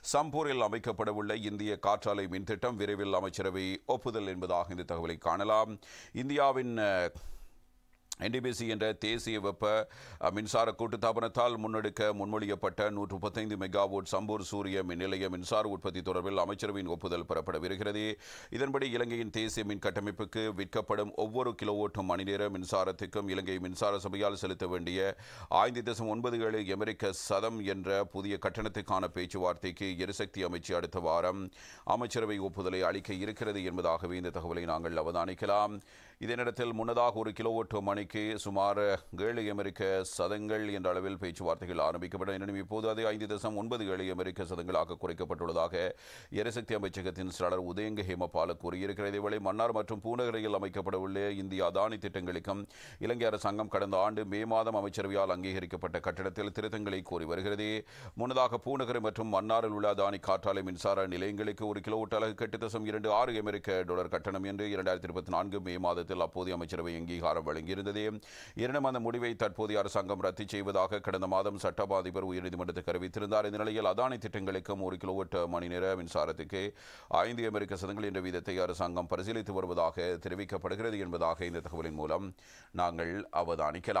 சம்பூரில் அமைக்கப்படவுள்ள இந்திய காற்றாலை மின் திட்டம் விரைவில் அமைச்சரவை ஒப்புதல் என்பதாக இந்த தகவலை காணலாம். இந்தியாவின் என்டிபிசி என்ற தேசிய வெப்ப மின்சார கூட்டுத்தாபனத்தால் முன்னெடுக்க முன்மொழியப்பட்ட 135 மெகாவாட் சம்பூர் சூரிய மின் நிலைய மின்சார உற்பத்தி தொடர்பில் அமைச்சரவையின் ஒப்புதல் பெறப்படவிருக்கிறது. இதன்படி இலங்கையின் தேசிய மின் கட்டமைப்புக்கு விற்கப்படும் ஒவ்வொரு கிலோவாட் மணி நேர மின்சாரத்துக்கும் இலங்கை மின்சார சபையால் செலுத்த வேண்டிய 5.97 அமெரிக்க சதம் என்ற புதிய கட்டணத்துக்கான பேச்சுவார்த்தைக்கு எரிசக்தி அமைச்சு அடுத்த வாரம் அமைச்சரவை ஒப்புதலை அளிக்க இருக்கிறது என்பதாகவே இந்த தகவலை நாங்கள் அவதானிக்கலாம். இதே நேரத்தில் முன்னதாக ஒரு கிலோவாட் மணிக்கு சுமார் 7 அமெரிக்க சதங்கள் என்ற அளவில் பேச்சுவார்த்தைகள் ஆரம்பிக்கப்பட்டன. எனினும் இப்போது அது 5.97 அமெரிக்க சதங்களாக குறைக்கப்பட்டுள்ளதாக எரிசக்தி அமைச்சகத்தின் செயலாளர் உதயங்க ஹேமபால கூறியிருக்கிறது. இதேவேளை மன்னார் மற்றும் பூநகரில் அமைக்கப்படவுள்ள இந்திய அதானி திட்டங்களுக்கும் இலங்கை அரசாங்கம் கடந்த ஆண்டு மே மாதம் அமைச்சரவையால் அங்கீகரிக்கப்பட்ட கட்டடத்தில் திருத்தங்களை கோரி வருகிறது. முன்னதாக பூநகர் மற்றும் மன்னாரில் உள்ள அதானி காற்றாலை மின்சார நிலையங்களுக்கு ஒரு கிலோவாட் அலகு 8.26 அமெரிக்க டாலர் கட்டணம் என்று 2024 மே மாதத்தில் அப்போதைய அமைச்சரவை அங்கீகாரம் வழங்கியிருந்தது. எனினும் அந்த முடிவை தற்போதைய அரசாங்கம் ரத்து செய்வதாக கடந்த மாதம் சட்டமா அதிபர் உயர்நீதிமன்றத்துக்கு அறிவித்திருந்தார். இந்த நிலையில் அதானி திட்டங்களுக்கும் ஒரு கிலோவாட் மணி நேர மின்சாரத்துக்கு 5 அமெரிக்க சதங்கள் என்ற வீதத்தை அரசாங்கம் பரிசீலித்து வருவதாக தெரிவிக்கப்படுகிறது என்பதாக இந்த தகவலின் மூலம் நாங்கள் அவதானிக்கலாம்.